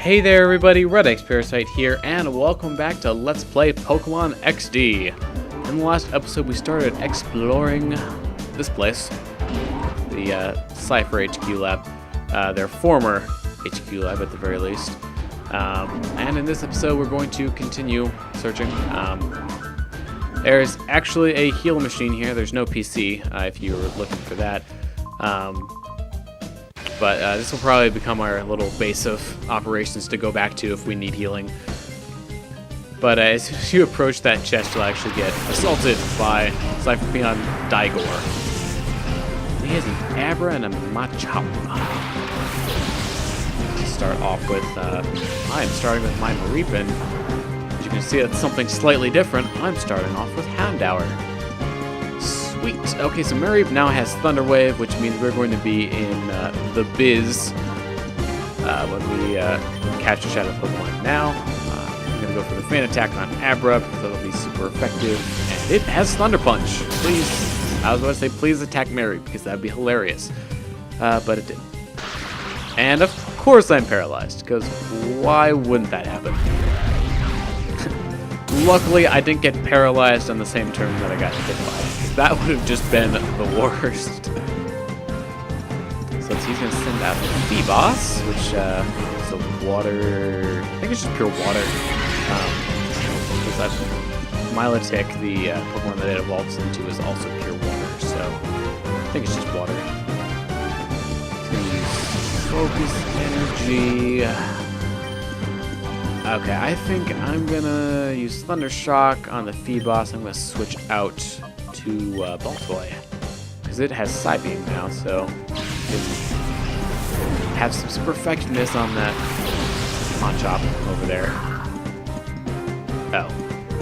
Hey there everybody, redxparasite here, and welcome back to Let's Play Pokemon XD. In the last episode we started exploring this place, the Cipher HQ lab, their former HQ lab at the very least. And in this episode we're going to continue searching. There's actually a heal machine here. There's no PC if you were looking for that. But this will probably become our little base of operations to go back to if we need healing. But as you approach that chest, you'll actually get assaulted by Cipher Peon Digor. He has an Abra and a Machop. To start off with, I'm starting with my Mareepin. As you can see, it's something slightly different. I'm starting off with Houndour. Sweet. Okay, so Mareep now has Thunder Wave, which means we're going to be in the biz when we catch a Shadow Pokemon now. I'm going to go for the Fan Attack on Abra, because that'll be super effective. And it has Thunder Punch. Please, I was going to say please attack Mareep, because that would be hilarious. But it didn't. And of course I'm paralyzed, because why wouldn't that happen? Luckily, I didn't get paralyzed on the same turn that I got hit by. That would have just been the worst. So he's going to send out the boss, which is a water. I think it's just pure water. Milotic, the Pokemon that it evolves into, is also pure water. So I think it's just water. He's going to use Focus Energy. Okay, I think I'm going to use Thunder Shock on the Feeboss. I'm going to switch out to Baltoy, because it has Psybeam now, so it has some super effectiveness on that Machop over there. Oh,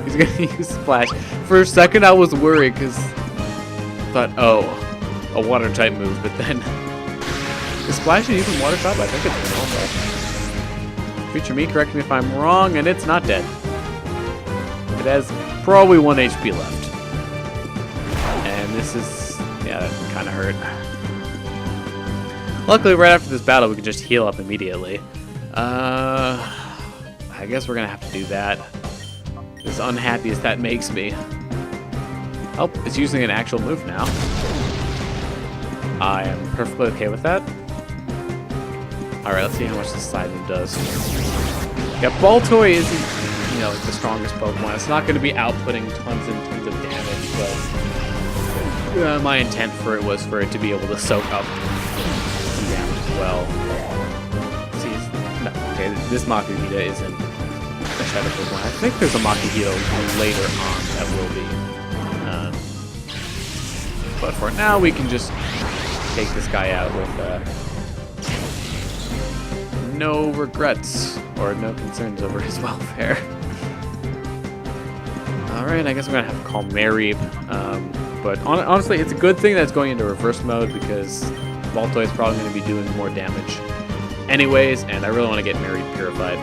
he's going to use Splash. For a second I was worried, because I thought, oh, a Water-type move, but then is Splash even Water-type? I think it's Water-type. Future me, correct me if I'm wrong, and it's not dead. It has probably 1 HP left. And this is, yeah, that kind of hurt. Luckily, right after this battle, we can just heal up immediately. I guess we're going to have to do that. As unhappy as that makes me. Oh, it's using an actual move now. I am perfectly okay with that. Alright, let's see how much this side move does. Yeah, Baltoy isn't, like the strongest Pokemon. It's not going to be outputting tons and tons of damage, but my intent for it was for it to be able to soak up some damage as well. See, no, okay, this Makuhita isn't a Shadow Pokemon. I think there's a Makuhita later on that will be. But for now, we can just take this guy out with no regrets or no concerns over his welfare. Alright, I guess I'm gonna have to call Mareep. But honestly, it's a good thing that it's going into reverse mode, because Baltoy is probably going to be doing more damage anyways, and I really want to get Mareep purified.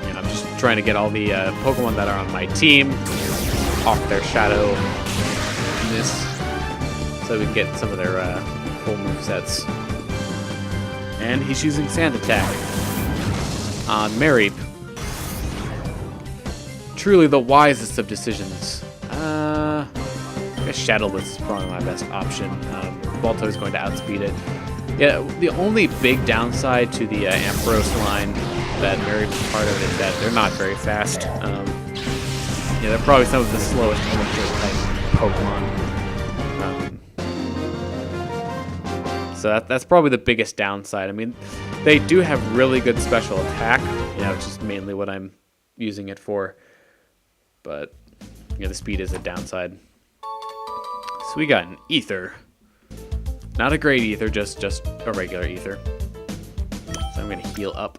And I'm just trying to get all the Pokemon that are on my team off their shadow so we can get some of their full movesets. And he's using Sand Attack on Mareep. Truly the wisest of decisions. I guess Shadowless is probably my best option. Baltoy is going to outspeed it. Yeah, the only big downside to the Ampharos line that Mareep is part of is that they're not very fast. Yeah, they're probably some of the slowest type Pokemon. So that's probably the biggest downside. I mean, they do have really good special attack, which is mainly what I'm using it for. But, the speed is a downside. So we got an Ether. Not a great Ether, just a regular Ether. So I'm going to heal up.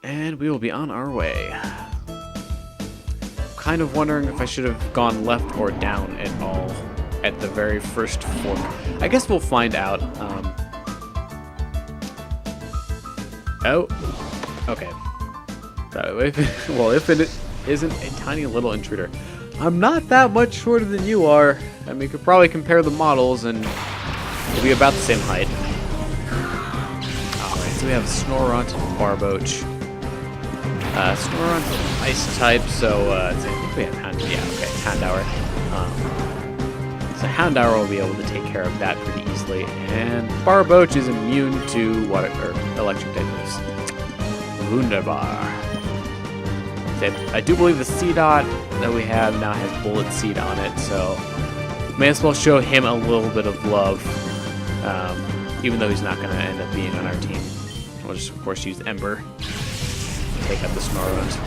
And we will be on our way. Kind of wondering if I should have gone left or down at all at the very first fork. I guess we'll find out. Oh, okay. So if it isn't a tiny little intruder, I'm not that much shorter than you are. I mean, you could probably compare the models, and We'll be about the same height. Alright, so we have Snorunt and Barboach. Snorunt's an ice type, so I think we have Houndour. So Houndour will be able to take care of that pretty easily, and Barboach is immune to water or electric type moves. Wunderbar. I do believe the C-Dot that we have now has Bullet Seed on it, so may as well show him a little bit of love, even though he's not going to end up being on our team. We'll just, of course, use Ember to take out the Snorunt.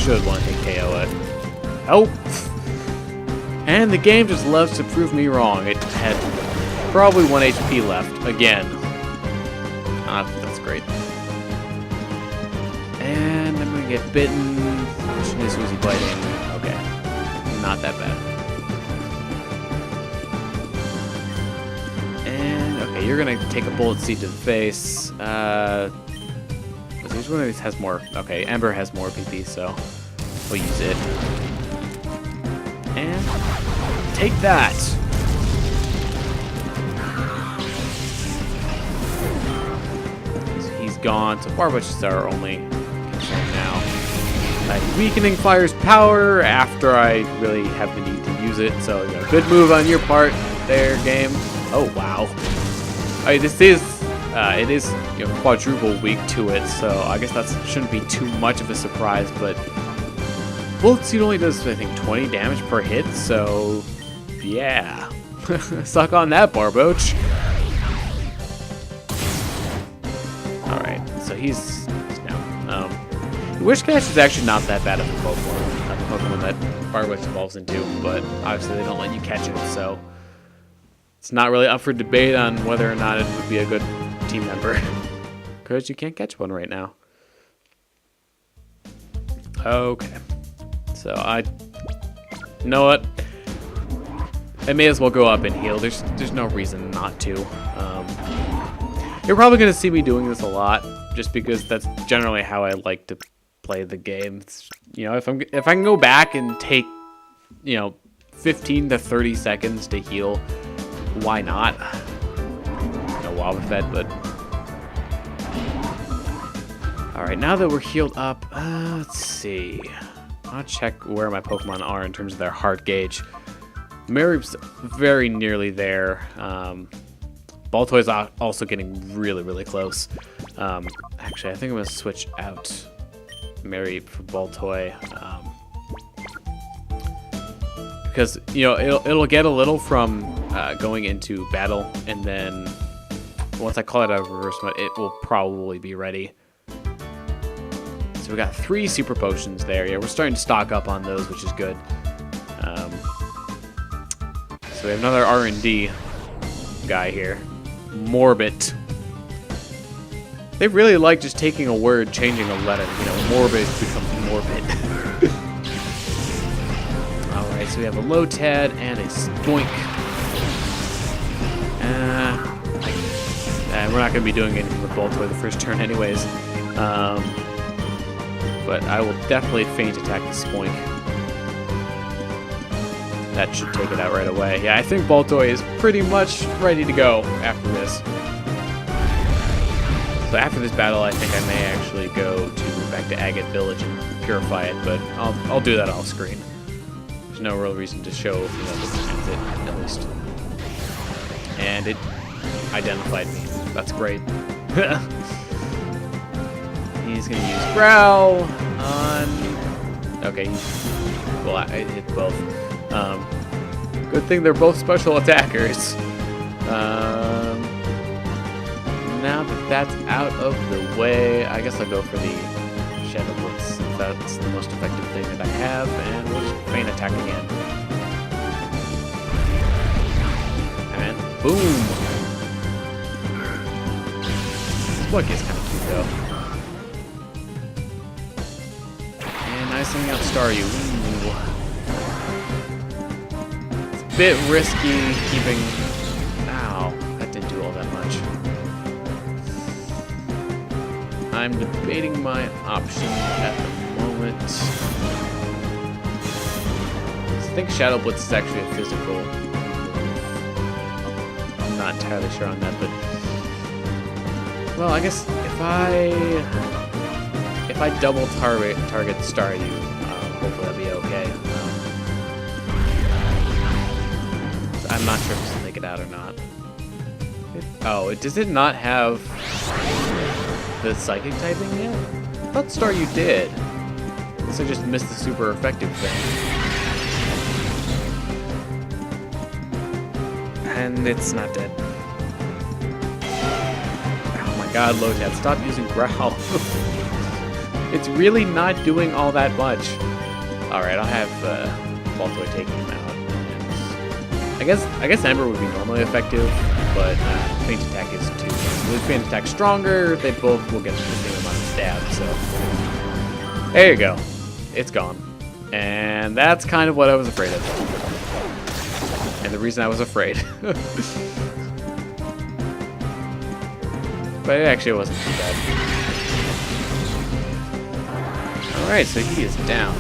Should want to KO it. Oh! And the game just loves to prove me wrong. It had probably 1 HP left. Again. That's great. And I'm gonna get bitten. Which is Uzi biting. Okay. Not that bad. And, okay, you're gonna take a Bullet Seed to the face. Each one of these has more. Okay, Ember has more PP, so we'll use it. And take that! So he's gone, so Barboach is our only concern now. Weakening Fire's power after I really have the need to use it, so you got a good move on your part there, game. Oh, wow. This is it is quadruple weak to it, so I guess that shouldn't be too much of a surprise, but Bullet Seed only does, I think, 20 damage per hit, so yeah. Suck on that, Barboach. Alright, so he's down. Wishcash is actually not that bad of a Pokemon that Barboach evolves into, but obviously they don't let you catch it, so it's not really up for debate on whether or not it would be a good team member, because you can't catch one right now. Okay, so you know what? I may as well go up and heal. There's no reason not to. You're probably gonna see me doing this a lot, just because that's generally how I like to play the game. It's, if I can go back and take 15 to 30 seconds to heal, why not? Wobbuffet, but alright, now that we're healed up, let's see. I'll check where my Pokemon are in terms of their heart gauge. Mareep's very nearly there. Baltoy's also getting really, really close. Actually, I think I'm going to switch out Mareep for Baltoy. Because, it'll get a little from going into battle, and then once I call it a reverse mode, it will probably be ready. So we got 3 super potions there. Yeah, we're starting to stock up on those, which is good. So we have another R&D guy here. Morbid. They really like just taking a word, changing a letter. Morbid becomes morbid. Alright, so we have a Lotad and a Spoink. We're not going to be doing anything with Baltoy the first turn anyways. But I will definitely feint attack the Spoink. That should take it out right away. Yeah, I think Baltoy is pretty much ready to go after this. So after this battle, I think I may actually go back to Agate Village and purify it, but I'll do that off screen. There's no real reason to show the transit, at least. And it identified me. That's great. He's gonna use Growl on. Okay, well, I hit both. Good thing they're both special attackers. Now that that's out of the way, I guess I'll go for the Shadow Blitz. That's the most effective thing that I have, and we'll just feint attack again. And boom! This one gets kind of cute though. And nice thing out Staryu. It's a bit risky keeping. Ow, that didn't do all that much. I'm debating my option at the moment. I think Shadow Blitz is actually a physical move. I'm not entirely sure on that, but... Well, I guess if I double target Staryu, hopefully that'll be okay. So I'm not sure if this will make it out or not. Does it not have the Psychic typing yet? I thought Staryu did. So I just missed the super effective thing. And it's not dead. Oh my god, Lotad, stop using Growl. It's really not doing all that much. Alright, I'll have Baltoy taking him out. And I guess Ember would be normally effective, but Feint Attack is too. With Feint Attack stronger, they both will get the same amount of stab, so... There you go. It's gone. And that's kind of what I was afraid of. And the reason I was afraid. But it actually wasn't too bad. Alright, so he is down.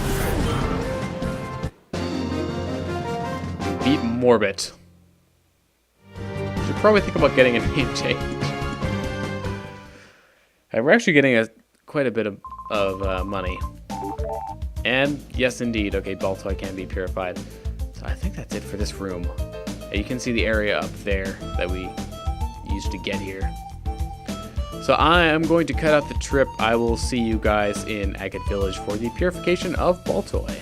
Beat Morbit. Should probably think about getting a name change. We're actually getting quite a bit of money. And yes, indeed. Okay, Baltoy can be purified. So I think that's it for this room. You can see the area up there that we used to get here. So I am going to cut out the trip. I will see you guys in Agate Village for the purification of Baltoy.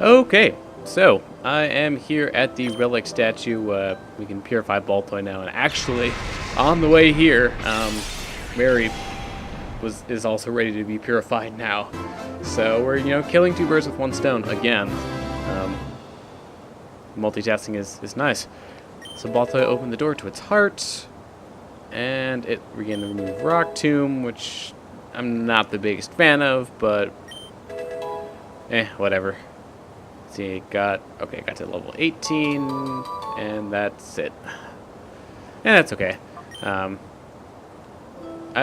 Okay, so I am here at the relic statue. We can purify Baltoy now, and actually, on the way here, Mary is also ready to be purified now. So we're killing two birds with one stone again. Multitasking is nice. So Baltoy opened the door to its heart, and it began to remove Rock Tomb, which I'm not the biggest fan of, but whatever. Let's see, got to level 18, and that's it. And that's okay. I've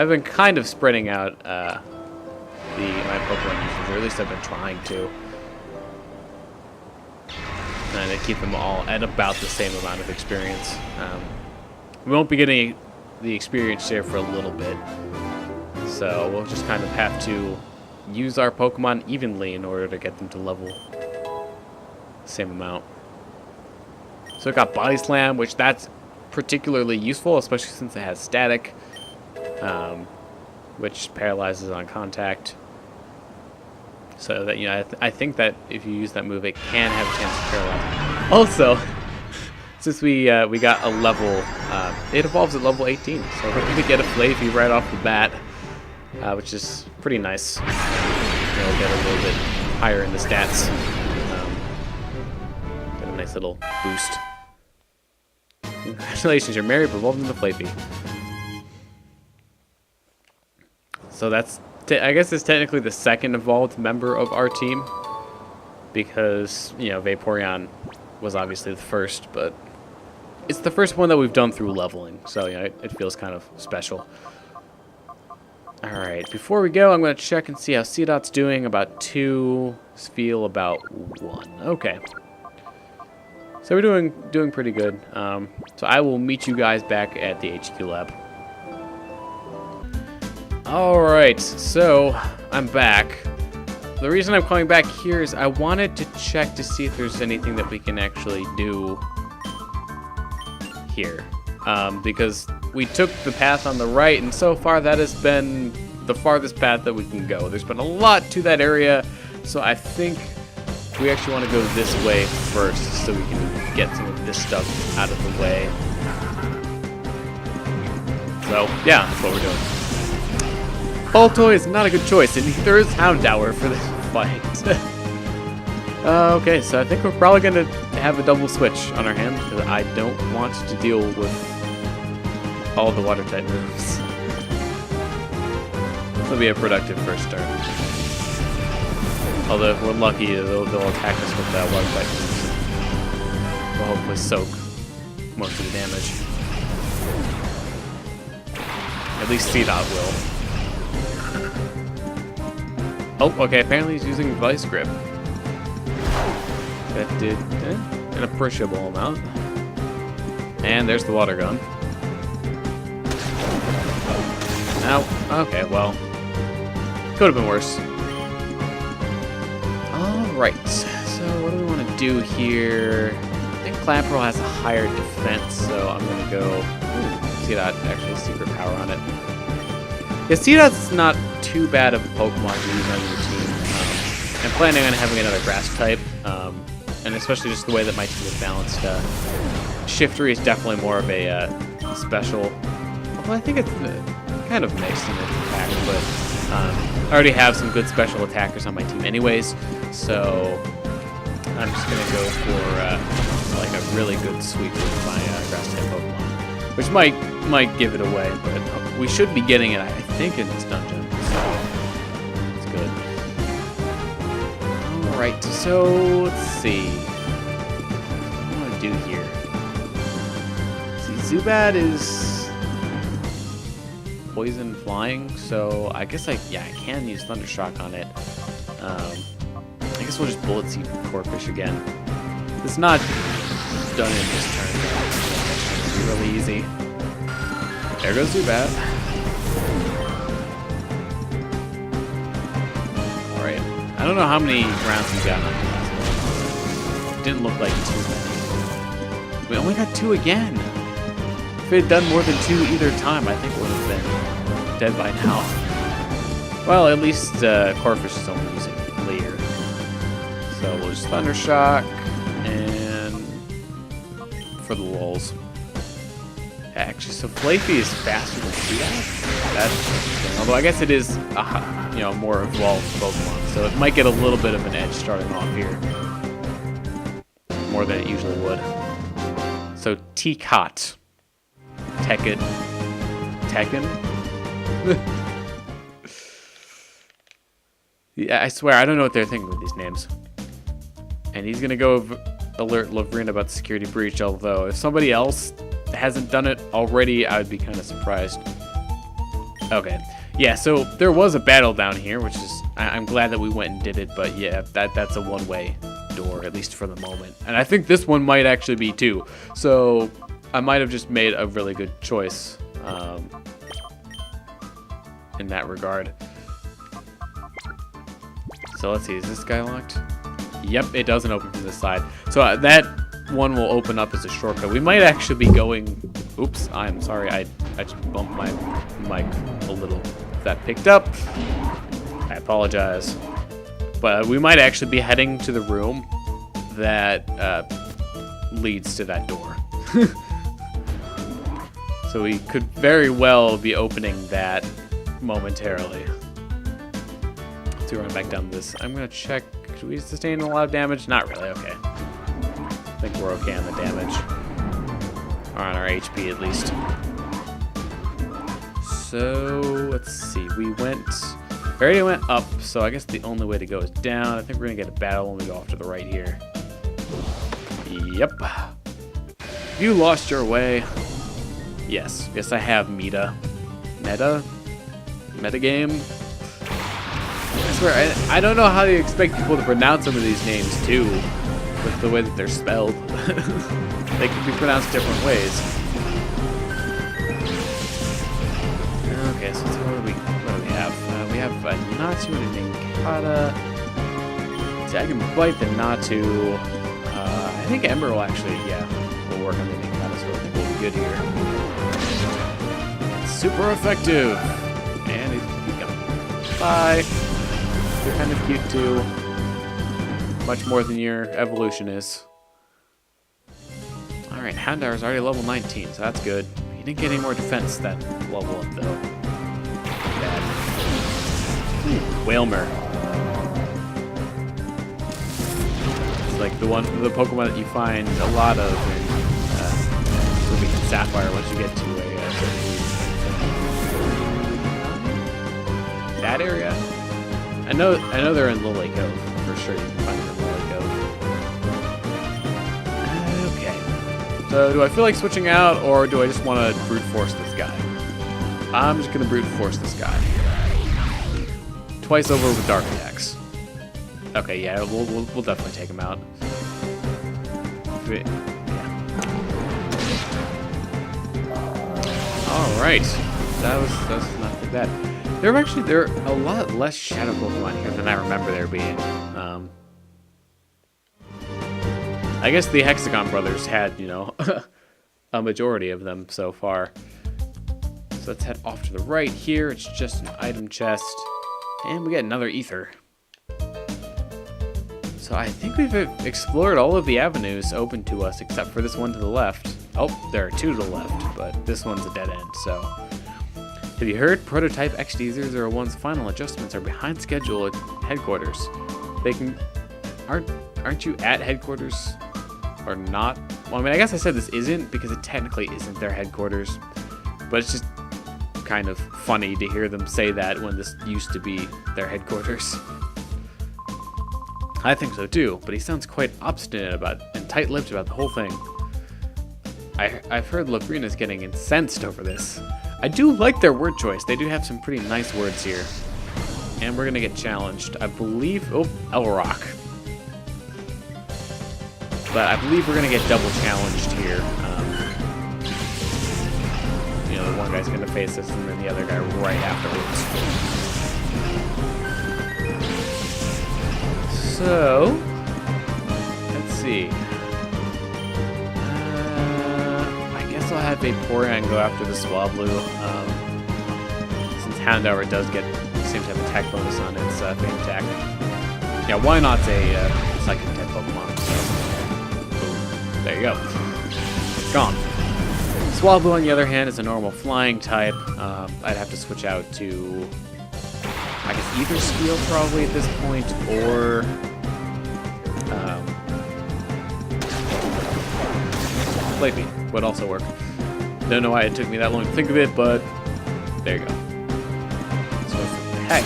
been kind of spreading out my Pokemon usage, or at least I've been trying to. And to keep them all at about the same amount of experience. We won't be getting the experience share for a little bit. So we'll just kind of have to use our Pokemon evenly in order to get them to level the same amount. So it got Body Slam, which that's particularly useful, especially since it has static, which paralyzes on contact. So that I think that if you use that move, it can have a chance to paralyze. Also, since we got a level, it evolves at level 18, so we're going to get a Flavy right off the bat, which is pretty nice. We'll get a little bit higher in the stats. Get a nice little boost. Congratulations, you're married, but evolved into Flavy. So that's. I guess it's technically the second evolved member of our team, because Vaporeon was obviously the first, but it's the first one that we've done through leveling, so it feels kind of special. All right, before we go, I'm going to check and see how Seedot's doing. About 2, Spheal about 1. Okay, so we're doing pretty good. So I will meet you guys back at the HQ lab. Alright, so I'm back. The reason I'm coming back here is I wanted to check to see if there's anything that we can actually do here. Because we took the path on the right, and so far that has been the farthest path that we can go. There's been a lot to that area, so I think we actually want to go this way first so we can get some of this stuff out of the way. So, yeah, that's what we're doing. Baltoy is not a good choice, and neither is Houndour for this fight. Okay, so I think we're probably going to have a double switch on our hands, because I don't want to deal with all the water-type moves. This will be a productive first turn. Although if we're lucky, they'll attack us with that water-type moves. We'll hopefully soak most of the damage. At least C-Dot will. Oh, okay, apparently he's using Vice Grip. That did an appreciable amount. And there's the water gun. Now, okay, well, could have been worse. Alright, so what do we want to do here? I think Clamperl has a higher defense, so I'm going to go... C-Dot actually has secret power on it. Yeah, C-Dot's not too bad of a Pokemon to use on your team. I'm planning on having another grass type, and especially just the way that my team is balanced. Shiftery is definitely more of a special. Well, I think it's kind of mixed in its attack, but I already have some good special attackers on my team anyways, so I'm just going to go for like a really good sweep with my grass type Pokemon, which might give it away, but we should be getting it, I think, in this dungeon, so it's good. Alright, so let's see. What do I want to do here? See, Zubat is poison flying, so I guess I can use Thundershock on it. I guess we'll just Bullet Seed Corphish again. It's not done in this turn, though. It's really easy. There goes Zubat. Alright. I don't know how many rounds we got on the last one. It didn't look like too many. We only got 2 again. If it had done more than 2 either time, I think it would have been dead by now. Well, at least Corphish is only using Leer. So we'll just Thundershock, and for the lulz. Actually, so Flaffy is faster than Seadat? That's interesting. Although I guess it is a more evolved Pokemon, so it might get a little bit of an edge starting off here. More than it usually would. So Teakot. Tekken. Yeah, I swear, I don't know what they're thinking with these names. And he's gonna go alert Lavrina about the security breach, although if somebody else hasn't done it already, I would be kind of surprised. Okay. Yeah, so there was a battle down here, which is... I'm glad that we went and did it, but yeah, that's a one-way door, at least for the moment. And I think this one might actually be too. So I might have just made a really good choice in that regard. So let's see, is this guy locked? Yep, it doesn't open from this side. So that one will open up as a shortcut. We might actually be going... Oops, I'm sorry, I just bumped my mic a little. If that picked up, I apologize. But we might actually be heading to the room that leads to that door. So we could very well be opening that momentarily. Let's run back down this. I'm gonna check. Should we sustain a lot of damage? Not really. Okay. I think we're okay on the damage. Or on our HP at least. So let's see. We already went up. So I guess the only way to go is down. I think we're gonna get a battle when we go off to the right here. Yep. You lost your way. Yes, I have Metagame? I swear, I don't know how you expect people to pronounce some of these names, too, with the way that they're spelled. They can be pronounced different ways. Okay, so what do we have? We have a Natu and a Ninkata. See, I can bite the Natu. I think Ember will actually, will work on the Ninkata, so I think we'll be good here. Super effective! And he's gone. Bye! They're kind of cute too. Much more than your evolution is. Alright, Houndour is already level 19, so that's good. He didn't get any more defense that level up though. Bad. Whalmer. It's like the Pokemon that you find a lot of in Ruby and Sapphire once you get to a certain that area. I know they're in Lily Cove for sure. You can find them in Lily Cove. Okay. So do I feel like switching out, or do I just want to brute force this guy? I'm just gonna brute force this guy. Twice over with dark attacks. Okay, yeah, we'll definitely take him out. Yeah. All right, that's not too bad. There are a lot less shadow Pokemon here than I remember there being. I guess the Hexagon brothers had, you know, a majority of them so far. So let's head off to the right here. It's just an item chest. And we get another ether. So I think we've explored all of the avenues open to us except for this one to the left. Oh, there are two to the left, but this one's a dead end, so. Have you heard? Prototype XD001's final adjustments are behind schedule at headquarters. They can... Aren't you at headquarters? Or not? Well, I mean, I guess I said this isn't because it technically isn't their headquarters. But it's just kind of funny to hear them say that when this used to be their headquarters. I think so too, but he sounds quite obstinate about and tight-lipped about the whole thing. I've heard Labrina's getting incensed over this. I do like their word choice. They do have some pretty nice words here. And we're gonna get challenged. I believe... Oh, Elrock. But I believe we're gonna get double challenged here. You know, the one guy's gonna face us and then the other guy right afterwards. So, let's see. I guess I'll have Vaporeon go after the Swablu. Since Houndour seems to have attack bonus on its main attack. Yeah, why not a psychic type Pokemon? So, boom. There you go. It's gone. Swablu, on the other hand, is a normal flying type. I'd have to switch out to, I guess, either Steel probably at this point, or Flappy would also work. Don't know why it took me that long to think of it, but there you go. So for heck,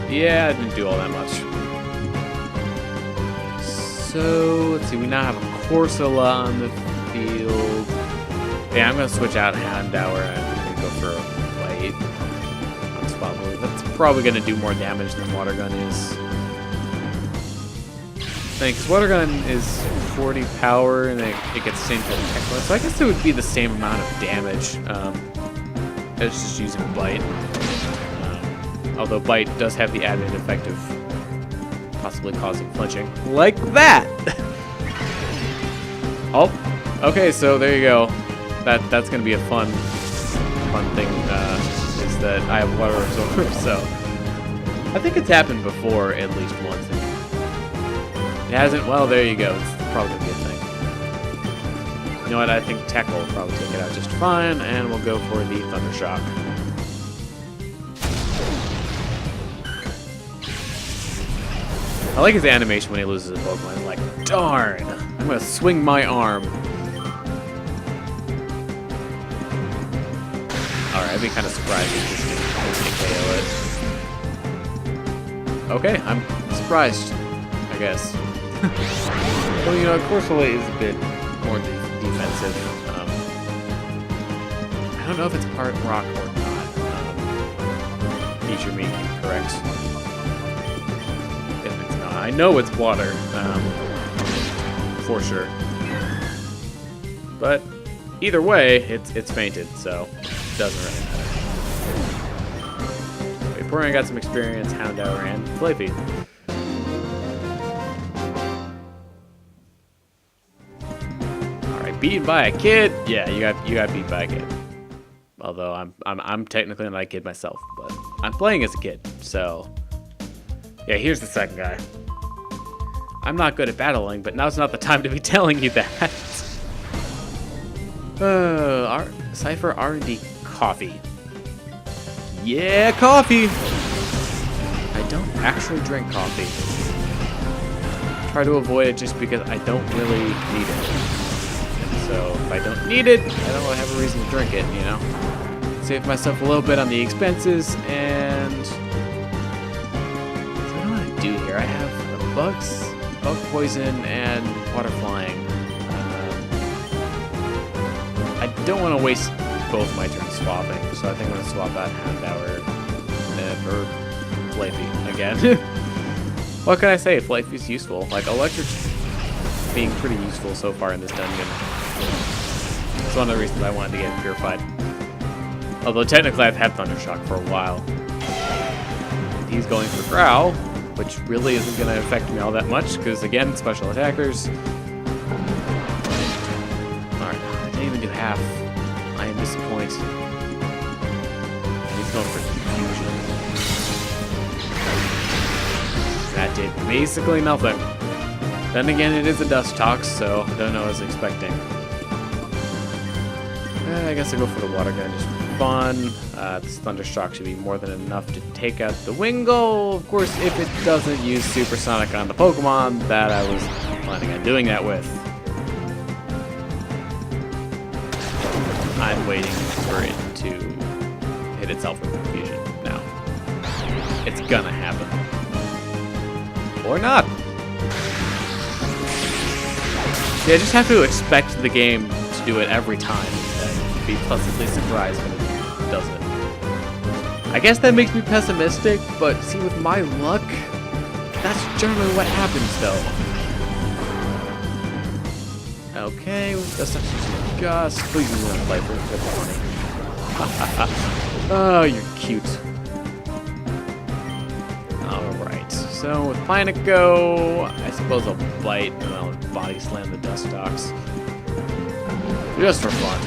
yeah, it didn't do all that much. So let's see, we now have a Corsola on the field. Yeah, I'm gonna switch out Houndour and I'm gonna go for a Blade on Swablu. That's probably gonna do more damage than Water Gun is. Because Water Gun is 40 power and it gets the same type of attack bonus, so I guess it would be the same amount of damage as just using Bite. Although Bite does have the added effect of possibly causing flinching. Like that! Oh, okay, so there you go. That's gonna be a fun thing, is that I have Water Absorb, so I think it's happened before at least once. It hasn't? Well, there you go. It's probably gonna be a thing. You know what? I think Tackle will probably take it out just fine, and we'll go for the Thundershock. I like his animation when he loses a Pokemon. He's like, darn! I'm gonna swing my arm. Alright, I'd be kind of surprised if this can KO it. Okay, I'm surprised, I guess. Well, you know, Corsola is a bit more defensive. I don't know if it's part rock or not. Feature me correct. If it's not, I know it's water, for sure. But either way, it's fainted, so it doesn't really matter. Vaporeon got some experience, Houndour and Flappy. Beaten by a kid? Yeah, you got beat by a kid. Although I'm technically not a kid myself, but I'm playing as a kid, so yeah. Here's the second guy. I'm not good at battling, but now's not the time to be telling you that. Cipher R&D coffee. Yeah, coffee. I don't actually drink coffee. Try to avoid it just because I don't really need it. So if I don't need it, I don't really have a reason to drink it, you know? Save myself a little bit on the expenses, and so I don't know what to do here. I have bug poison and water flying. I don't want to waste both my turns swapping, so I think I'm going to swap out Houndour for Flyffy again. What can I say? Flyffy's useful. Like, Electric's being pretty useful so far in this dungeon. It's one of the reasons I wanted to get Purified. Although technically I've had Thundershock for a while. He's going for Growl, which really isn't going to affect me all that much, because again, special attackers. Alright, I didn't even do half. I am disappointed. He's going for Confusion. That did basically nothing. Then again, it is a Dust Tox, so I don't know what I was expecting. I guess I'll go for the Water Gun just for fun. This Thundershock should be more than enough to take out the Wingull. Of course, if it doesn't use Supersonic on the Pokemon that I was planning on doing that with. I'm waiting for it to hit itself with Confusion now. It's gonna happen. Or not. Yeah, I just have to expect the game to do it every time and be pleasantly surprised when it doesn't. I guess that makes me pessimistic, but see, with my luck, that's generally what happens, though. Okay, that's not using Gust. Please use it on Cipher. That's funny. Oh, you're cute. Alright, so with Pineco, I suppose I'll Bite and I'll Body Slam the Dustox. Just for fun.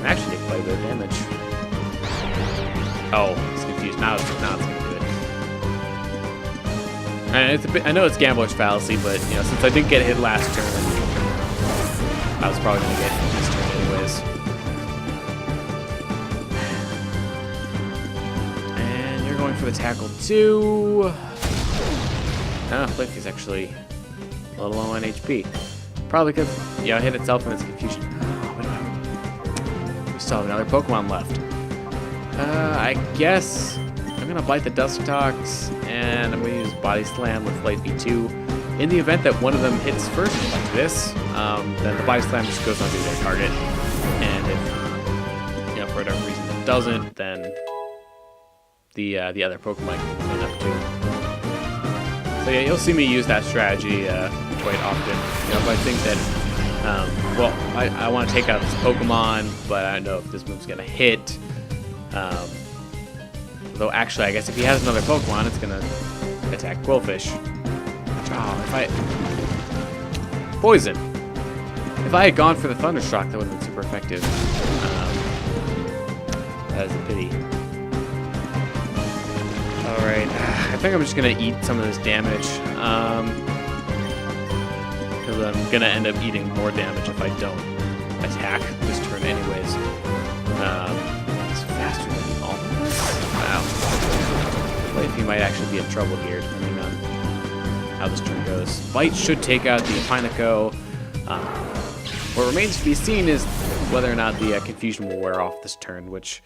Actually, quite a bit of damage. Oh, it's confused. Now it's gonna do it. And it's a bit, I know it's Gambler's Fallacy, but you know, since I didn't get hit last turn, I was probably gonna get hit this turn anyways. And you're going for the tackle too. Flyffy's actually a little low on HP. Probably because, yeah, it hit itself in its Confusion. We still have another Pokemon left. I guess I'm going to Bite the Dustox, and I'm going to use Body Slam with Flyffy too. In the event that one of them hits first, like this, then the Body Slam just goes onto their target. And if, you know, for whatever reason it doesn't, then the other Pokemon can clean up too. So yeah, you'll see me use that strategy quite often. You know, if I think that, well, I want to take out this Pokemon, but I don't know if this move's going to hit. Though actually, I guess if he has another Pokemon, it's going to attack Quillfish. Oh, if I... Poison. If I had gone for the Thundershock, that would have been super effective. That is a pity. Alright, I think I'm just going to eat some of this damage. Because I'm going to end up eating more damage if I don't attack this turn anyways. It's faster than all of us? Wow. Flyffy might actually be in trouble here, depending on how this turn goes. Bite should take out the Pineco. What remains to be seen is whether or not the Confusion will wear off this turn, which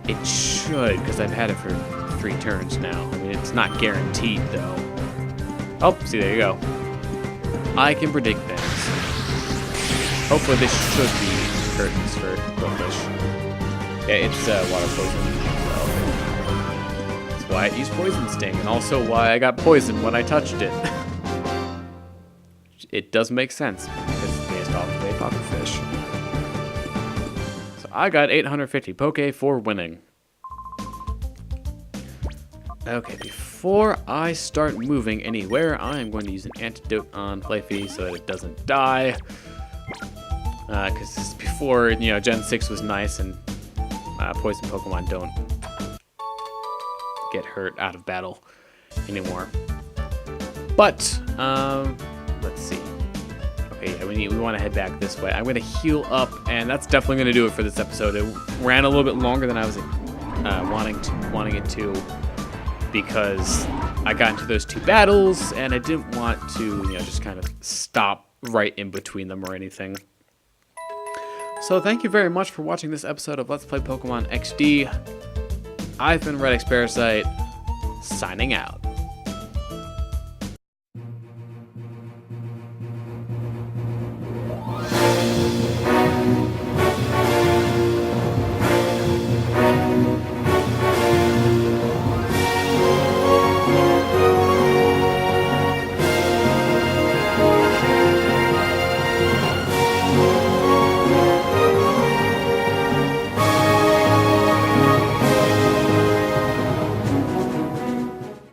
it should, because I've had it for 3 turns now. I mean, it's not guaranteed, though. Oh, see, there you go. I can predict things. Hopefully this should be curtains for Quillfish. Yeah, it's water poison, so that's why I used Poison Sting, and also why I got poisoned when I touched it. It does make sense, because it's based off of a pufferfish. So I got 850 Poke for winning. Okay, before I start moving anywhere, I am going to use an antidote on Flyffy so that it doesn't die. Because before, you know, Gen 6 was nice and poison Pokemon don't get hurt out of battle anymore. But, let's see. Okay, yeah, we want to head back this way. I'm going to heal up, and that's definitely going to do it for this episode. It ran a little bit longer than I was wanting it to, because I got into those 2 battles, and I didn't want to, you know, just kind of stop right in between them or anything. So thank you very much for watching this episode of Let's Play Pokemon XD. I've been redxparasite, signing out.